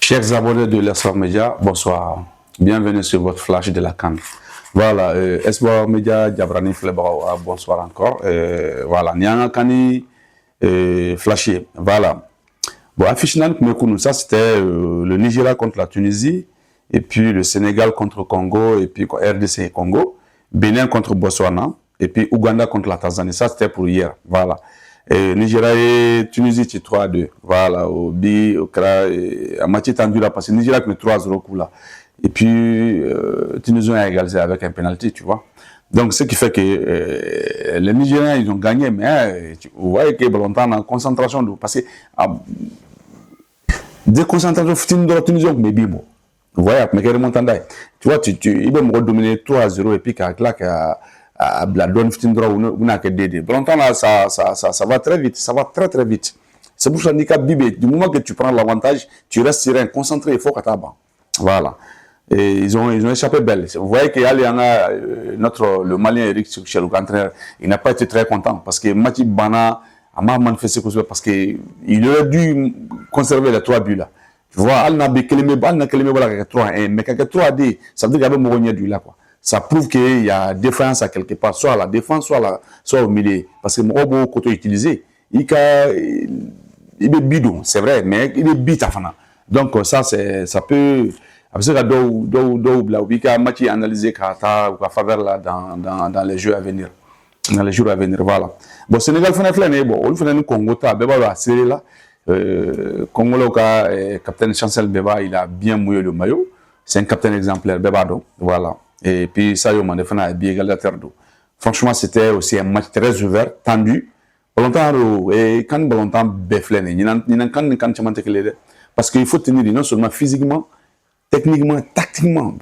Chers abonnés de l'Espoir Média, bonsoir. Bienvenue sur votre flash de la CAN. Voilà, Espoir Média, Diabrani Flebawa, bonsoir encore. Voilà, Nyanga Kani, flashé. Voilà. Bon, affiche ça c'était le Nigeria contre la Tunisie, et puis le Sénégal contre Congo, et puis RDC et Congo, Bénin contre Botswana, et puis Ouganda contre la Tanzanie. Ça c'était pour hier. Voilà. Et Nigeria et Tunisie, c'est 3-2. Voilà, au Bi, au Kra, à moitié tendu là, parce que Nigeria met 3-0 coup là. Et puis, Tunisie a égalisé avec un penalty, tu vois. Donc, ce qui fait que les Nigériens, ils ont gagné, mais vous voyez que longtemps en concentration, parce que déconcentration, Tunisie, mais bimo. Vous voyez, mais quel remontant tu vois, ils vont dominer 3-0 et puis qu'à la donne ou n'a que dédé. Longtemps là, ça va très vite, ça va très très vite. C'est pour ça que du moment que tu prends l'avantage, tu restes serein, concentré, il faut que tu ailles. Voilà. Et ils ont échappé belle. Vous voyez qu'il y a le Malien Eric Chouchel, il n'a pas été très content parce que Mati Bana a manifesté parce qu'il aurait dû conserver les 3 buts là. Tu vois, Al n'a que 3-1, mais quand 3-D, ça veut dire qu'il y avait Mouronier du là quoi. Ça prouve qu'il y a défense à quelque part, soit à la défense, soit au milieu. Parce que mon robot côté utilisé, il est bidon, c'est vrai, mais il est bit à fana. Donc ça peut parce que match analysé à faveur là dans les jeux à venir. Dans les jours à venir, voilà. Bon, Sénégal fait bon, on fait Congo ta beba la série là. Congo le capitaine Chancel Beba, il a bien mouillé le maillot. C'est un capitaine exemplaire Beba donc, voilà. Et puis ça y est, on a bien égalisateur d'eau. Franchement, c'était aussi un match très ouvert, tendu. Longtemps et quand longtemps befflé, parce qu'il faut tenir non seulement physiquement, techniquement, tactiquement.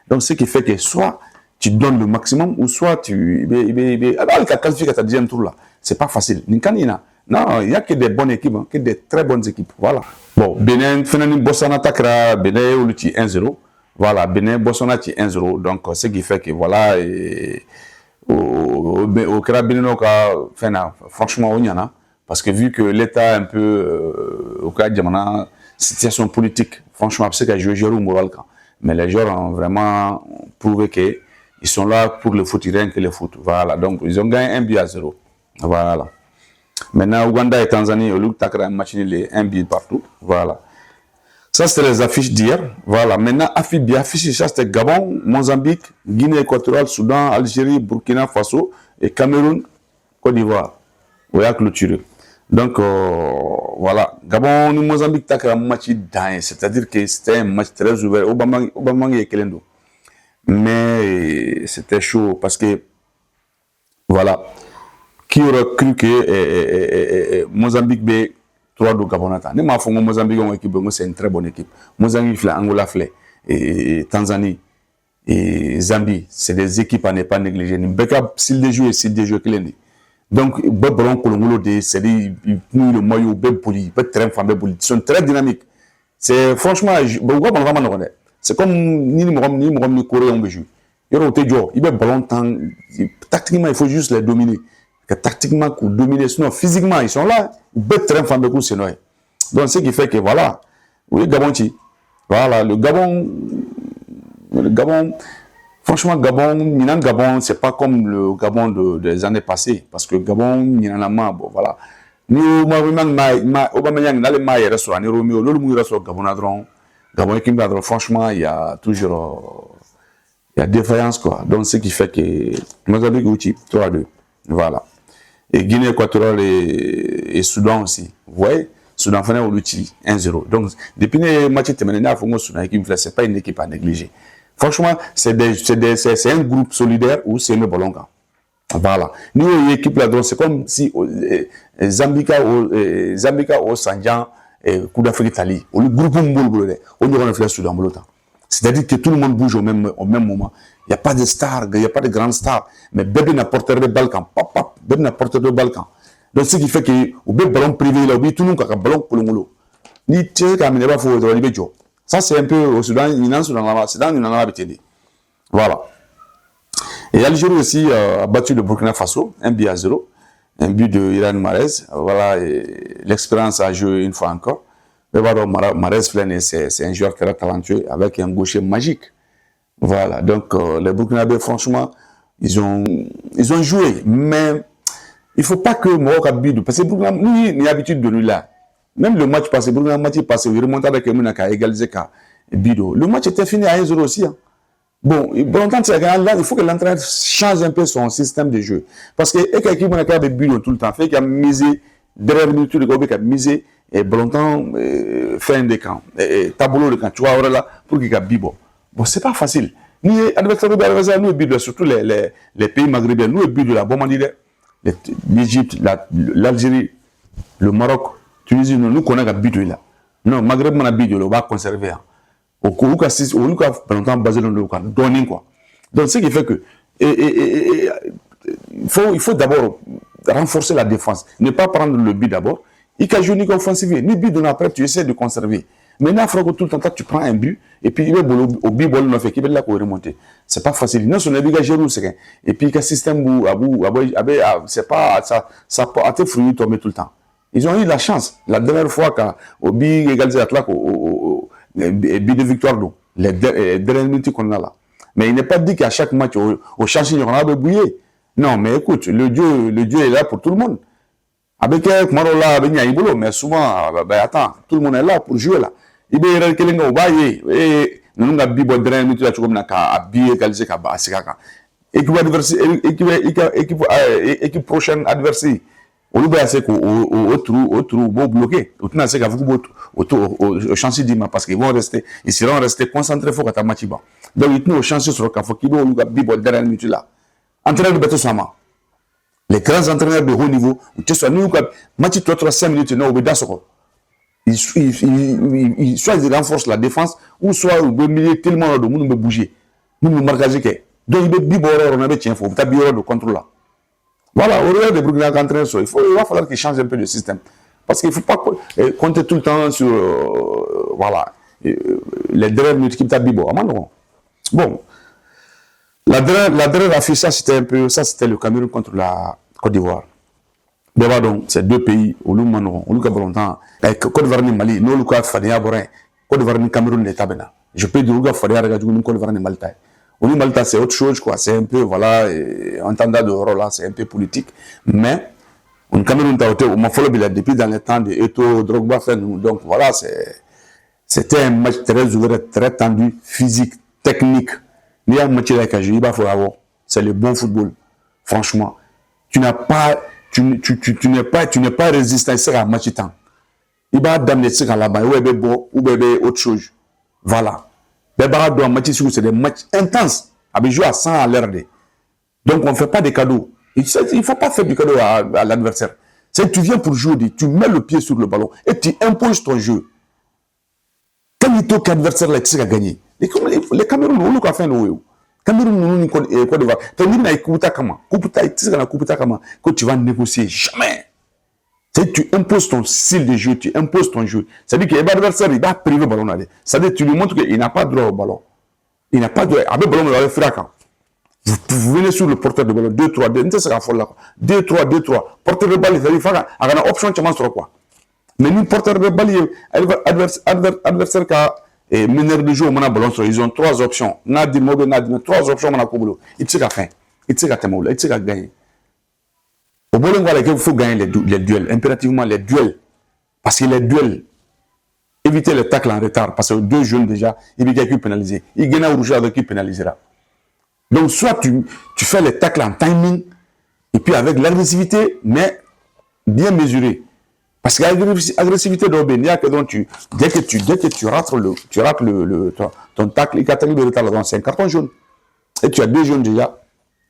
Donc ce qui fait que soit tu donnes le maximum ou soit tu qualifié à ta 10e tour là. C'est pas facile. Non, il y a que des bonnes équipes, que des très bonnes équipes. Voilà. Bon, Bénin, Botswana Takra, Bénin ou 1-0. Voilà, Bénin, Botswana 1-0. Donc, ce qui fait que voilà, au Bénin, franchement, on y en a. Parce que vu que l'État un peu, au cas de situation politique, franchement, c'est qu'il y a joué au moral. Mais les joueurs ont vraiment prouvé qu'ils sont là pour le foot, rien que le foot. Voilà, donc ils ont gagné 1-0. Voilà. Maintenant, Ouganda et Tanzanie, au lieu de un match, les 1 but partout. Voilà. Ça, c'était les affiches d'hier. Voilà. Maintenant, affiches, ça, c'était Gabon, Mozambique, Guinée équatoriale, Soudan, Algérie, Burkina Faso et Cameroun, Côte d'Ivoire. Vous voyez, clôturé. Donc, voilà. Gabon, Mozambique, t'as un match dingue. C'est-à-dire que c'était un match très ouvert. Obama et Kelendo. Mais c'était chaud parce que, voilà. Qui aurait cru que Mozambique B 3 de Gabonata. Ne m'a fait Mozambique en équipe, c'est une très bonne équipe. Mozambique, Angola, et Tanzanie et Zambie, c'est des équipes à ne pas négliger. Beka s'il des joueurs, s'il des joueurs qui l'ont. Donc, Bebron Kolongolo de série, le maillot, Beboli, Betrem, Fambeboli, ils sont très dynamiques. C'est franchement, c'est comme ni Corée on veut jouer. Il y a il y a ballon temps, tactiquement, il faut juste les dominer. Que tactiquement, pour dominer, sinon physiquement, ils sont là. Betrem, Fambeboli, c'est noir. Donc, ce qui fait que voilà, oui, Gabonti. Voilà, le Gabon, franchement, Gabon, c'est pas comme le Gabon des années passées. Parce que Gabon, bon, voilà. Gabon, franchement, il y a toujours, il y a défaillance, quoi. Donc, ce qui fait que, Mozambique, 3-2. Voilà. Et Guinée équatoriale et Soudan aussi. Vous voyez? Soudan, fait 1-0. Donc, depuis les matchs terminés, c'est pas une équipe à négliger. Franchement, c'est un groupe solidaire où c'est le ballon. Voilà. Nous, l'équipe là, c'est comme si Zambika au Sanjan et Coup d'Afrique Italie, le groupe on y reflète Soudan. C'est-à-dire que tout le monde bouge au même moment. Il n'y a pas de stars, il n'y a pas de grandes stars. Mais Bébé n'a porté le Balkan. Bébé n'a porté le Balkan. Donc, ce qui fait que le ballon privé, là, tout le monde a un ballon pour le moulot. Ni tu sais, il faut le faire. Ça, c'est un peu au Soudan, il en a habité. Voilà. Et Algérie aussi a battu le Burkina Faso, 1-0. Un but de Iran Marez. Voilà, l'expérience a joué une fois encore. Mais pardon, Mahrez Flane, c'est un joueur très talentueux avec un gaucher magique. Voilà, donc les Burkinabés, franchement, ils ont joué, mais il ne faut pas que Morocco bide, parce que Burkina, nous, il y a l'habitude de nous là. Même le match passé, Burkina, le match passé, il remontait avec Mounaka, égalisé Bido. Le match était fini à 1-0 aussi. Hein. Bon, là, il faut que l'entraîneur change un peu son système de jeu. Parce que l'équipe Mounaka avait Bido tout le temps, fait qu'il a misé, derrière minute, le gars a misé, et Blontan fin de camp, tableau de camp, tu vois, là, pour qu'il y ait Bibo. Bon, c'est pas facile. Nous, adversaires, nous, Bido, surtout les pays maghrébins, nous, Bido, la bonne manière. L'Égypte, l'Algérie, le Maroc, Tunisie, nous connaissons Bidou là. Non, Maghreb, on a Bidou, on va conserver. Au cas où, longtemps basé dans le cas, donner quoi. Donc, ce qui fait que, il faut d'abord renforcer la défense. Ne pas prendre le but d'abord. Il faut jouer offensif. Ni but après, tu essaies de conserver. Maintenant, il faut que tout le temps, tu prends un but, et puis il va au but, il fait qu'il va remonter. C'est pas facile. Non, son avis, Gérou, c'est et puis, le système, c'est pas, ça peut être fruit tomber tout le temps. Ils ont eu la chance. La dernière fois, au but égalisé au but de victoire, les dernières minutes qu'on a là. Mais il n'est pas dit qu'à chaque match, au chantier, il y aura bouillé. Non, mais écoute, le Dieu est là pour tout le monde. Avec Marola, avec Niaïbolo, mais souvent, attends, tout le monde est là pour jouer là. Il y a quelqu'un qui va y aller. Nous avons dit que nous avons dit que nous avons égalisé équipe prochaine adversaire. On va essayer au trou bloqué. On va essayer au chantier d'Ima parce qu'ils vont rester, ils seront restés concentrés pour que match bas. Donc ils ont au chantier sur le café qui vont nous dire dernière minute là. Entraîneur de Beto Sama. Les grands entraîneurs de haut niveau, tu sais, nous match 3-5 minutes non au d'accord. Soit ils renforcent la défense, ou soit au milieu tellement de monde peut bouger. Nous nous marquons que. Donc il y a on avait tiens, faut tu as de contrôle là. Voilà, au regard des Burkina entraîneurs, il va falloir qu'ils changent un peu de système. Parce qu'il ne faut pas compter tout le temps sur voilà, les dernières minutes qui t'a bibo. Bon, la dernière affiche, ça c'était le Cameroun contre la Côte d'Ivoire. D'abord, donc, c'est deux pays, au Lumano, au Luka Bolontan, Côte d'Ivoire et Mali, nous, Luka Fadia Borin, Côte d'Ivoire et Cameroun, l'État Bena. Je peux dire Luka Fadia, regarde, Côte d'Ivoire et Malta. Au Malta, c'est autre chose, quoi. C'est un peu, voilà, entendant de rôle là, c'est un peu politique. Mais, au Cameroun, depuis dans les temps de Eto, Drogba, donc voilà, c'était un match très ouvert, très tendu, physique, technique. Il y a un match là que il faut avoir. C'est le bon football. Franchement, tu n'es pas résistant à un match temps. Il va d'amener ça là-bas, ou bébé beau, ou bébé autre chose. Voilà. Les barres de match, c'est des matchs intenses. Avec jouer à 100 à l'heure. Donc, on ne fait pas des cadeaux. Il ne faut pas faire du cadeau à l'adversaire. C'est tu viens pour jouer, tu mets le pied sur le ballon et tu imposes ton jeu. Quand il toque l'adversaire, là, tu sais gagner. Les Cameroun, on a fait nous. Cameroun, nous, Côte d'Ivoire. Tu as dit, que tu vas négocier. Jamais. Tu imposes ton style de jeu, tu imposes ton jeu. C'est-à-dire que l'adversaire, il va priver le ballon. C'est-à-dire que tu lui montres qu'il n'a pas droit au ballon. Il n'a pas droit. Avec le ballon, il va le faire. Vous venez sur le porteur de ballon, 2-3, 2-3. Porteur de balle, il faut avoir une option, tu m'en sors quoi. Mais nous, porteur de balle, adversaire qui a meneur de jeu, on a ballon, ils ont 3 options. Nadi, Mobe, Nadi, 3 options, on a Koubolo. Il tire à fin. Il tire à Temoula, il tire à gagner. Au bowling, il faut gagner les duels, impérativement les duels. Parce que les duels, éviter les tacles en retard, parce que 2 jeunes déjà, il y a quelqu'un pénalisé. Il gagne au rouge avec qui pénalisera. Donc, soit tu fais les tacles en timing, et puis avec l'agressivité, mais bien mesurée. Parce que l'agressivité de dès que tu rates ton tacle, il y a de retard là, c'est un carton jaune. Et tu as 2 jaunes déjà,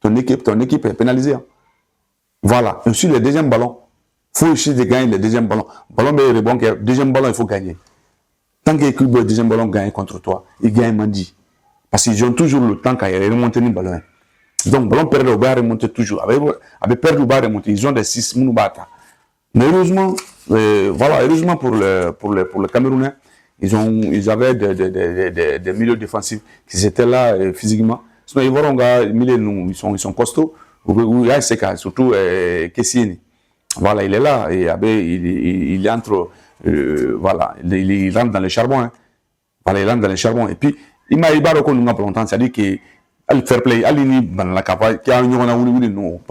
ton équipe est pénalisée. Voilà. Et sur le deuxième ballon, il faut essayer de gagner le deuxième ballon. Deuxième ballon, il faut gagner. Tant que l'équipe le deuxième ballon gagne contre toi, il gagne Mandi. Parce qu'ils ont toujours le temps quand il remonte le ballon. Donc, le ballon perdu, il va remonter toujours. Avec perdu, il va remonter. Ils ont des 6 mounoubatas. Mais heureusement, heureusement pour le Camerounais, ils avaient des milieux défensifs qui étaient là physiquement. Sinon, ils vont ils sont costauds. Surtout Kessieni. Voilà, il est là. Et il est entre voilà, il rentre dans le charbon. Hein. Voilà, il rentre dans le charbon. Et puis, il m'a dit qu'on nous a pas longtemps, c'est-à-dire que le fair play, pas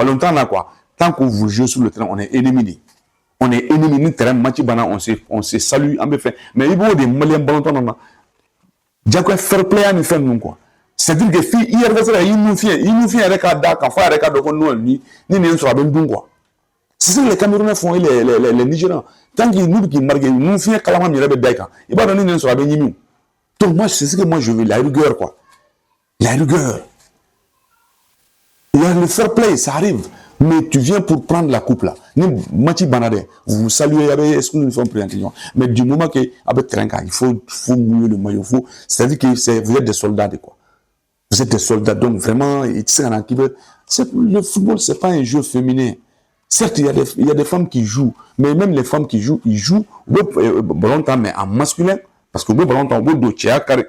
longtemps là quoi. Tant que vous jouez sur le terrain, on est ennemis. On est ennemis, nous terrain, match bana, on se salue, on peut faire. Mais il faut des Maliens ballons non. Diako fair play à nous faire nous quoi. C'est-à-dire que si hier il nous fait avec un Dakar, faire avec un Dokon ni sera bien bon quoi. C'est ça que les Camerounais font et les Nigérians. Tant qu'ils nous qui marquent, nous fait Kalama Mirebe Daika. Il va donner une sera bien nous. Donc moi c'est ce que moi je veux, la rigueur quoi. La rigueur. Il y a le fair play, ça arrive. Mais tu viens pour prendre la coupe là. Ni Mati Banade, vous saluez avec est-ce que nous sommes pris en. Mais du moment que avec Trenka, il faut mouiller le maillot. C'est-à-dire que vous êtes des soldats de quoi. Vous êtes des soldats, donc vraiment, le football, c'est pas un jeu féminin. Certes, il y a des femmes qui jouent, mais même les femmes qui jouent, ils jouent ballon temps, mais en masculin, parce que le ballon temps, le tia, faire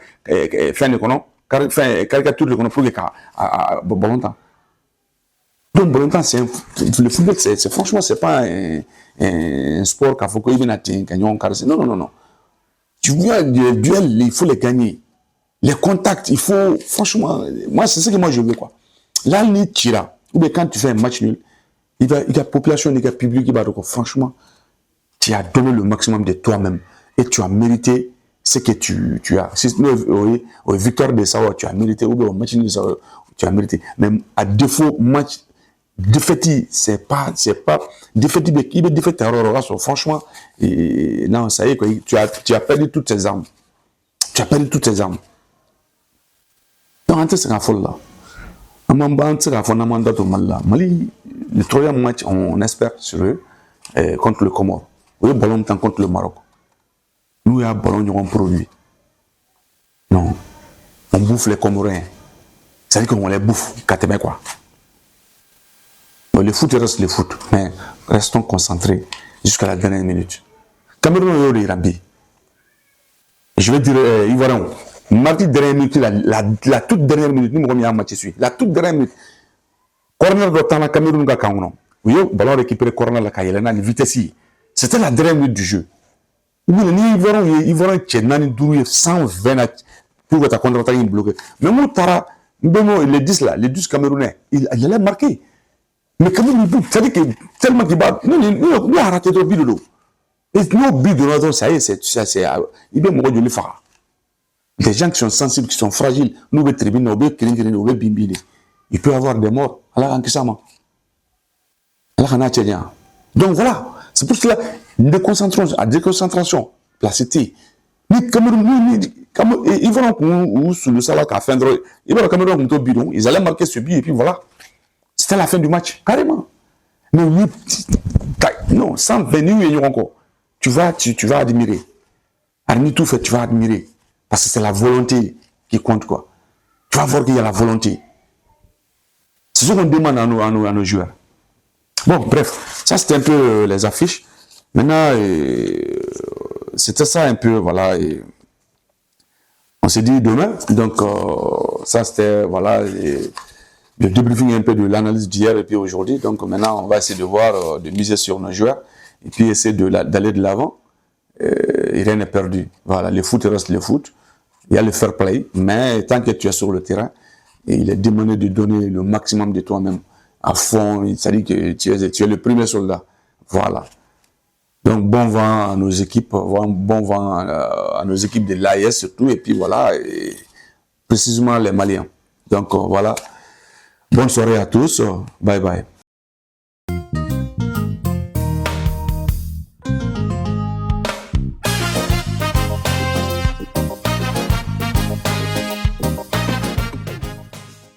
caricature le pour que ballon temps. Donc, ballon temps, le football, franchement, c'est pas un sport qu'il faut qu'il vienne gagner. Non. Tu vois, les duels, il faut les gagner. Les contacts, il faut, franchement, moi, c'est ce que moi je veux, quoi. Là, il tira. Ou bien quand tu fais un match nul, il y a la population, il y a le public qui va dire, franchement, tu as donné le maximum de toi-même et tu as mérité ce que tu as. Si au victoire de Sawa, tu as mérité, ou bien au match nul de Sawa, tu as mérité. Même à défaut, match, défaiti, c'est pas, défaiti, il est défaiti, franchement, non, ça y est, quoi, tu as perdu toutes tes armes. Tu as perdu toutes tes armes. Donc, c'est la folle là. Mali, le troisième match, on espère sur eux contre le Comore. Oui, ballon temps contre le Maroc. Nous, il y a un ballon qui produit. Non. On bouffe les Comoriens. C'est-à-dire qu'on les bouffe, quoi. Bon, le foot reste le foot. Mais restons concentrés jusqu'à la dernière minute. Cameroun est Rabi. Je vais dire, Ivoirien. Mardi dernière minute, la toute dernière minute, nous avons match ici. La toute dernière minute. Corner de temps, la Cameroun ga kangono. Oui, ballon récupéré corner la Kayelena, la vitesse. C'était la dernière minute du jeu. Oui, ils vont Tchénani Dourou 120 pour que ta contre-attaque bloquée. Mais moi, Tara, les 10 là, les 10 Camerounais, il allait marquer. Mais Cameroun, c'est-à-dire que tellement qu'il bat, nous a raté trop de l'eau. Et nos buts de notre ça y est, il est mort de l'effort. Les gens qui sont sensibles, qui sont fragiles, nous, les tribunes, nous, les kilingirines, nous, les bimbini, il peut y avoir des morts. Alors, en kisama. Alors, en atelier. Donc, voilà. C'est pour cela, déconcentration, la cité. Ils vont sous le salaire à fin de. Ils vont Cameroun au bidon, ils allaient marquer ce but, et puis voilà. C'était la fin du match, carrément. Mais oui, non, sans venir encore. Tu vas admirer. Parmi tout fait, tu vas admirer. Parce que c'est la volonté qui compte, quoi. Tu vas voir qu'il y a la volonté. C'est ce qu'on demande à nos joueurs. Bon, bref, ça c'était un peu les affiches. Maintenant, c'était ça un peu, voilà. On s'est dit demain. Donc, ça c'était, voilà, le débriefing un peu de l'analyse d'hier et puis aujourd'hui. Donc, maintenant, on va essayer de voir, de miser sur nos joueurs et puis essayer d'aller de l'avant. Et rien n'est perdu. Voilà, le foot reste le foot. Il y a le fair play, mais tant que tu es sur le terrain, il est demandé de donner le maximum de toi-même à fond. C'est-à-dire que tu es le premier soldat. Voilà. Donc, bon vent à nos équipes, bon vent à nos équipes de l'AIS surtout, et puis voilà, et précisément les Maliens. Donc, voilà. Bonne soirée à tous. Bye bye.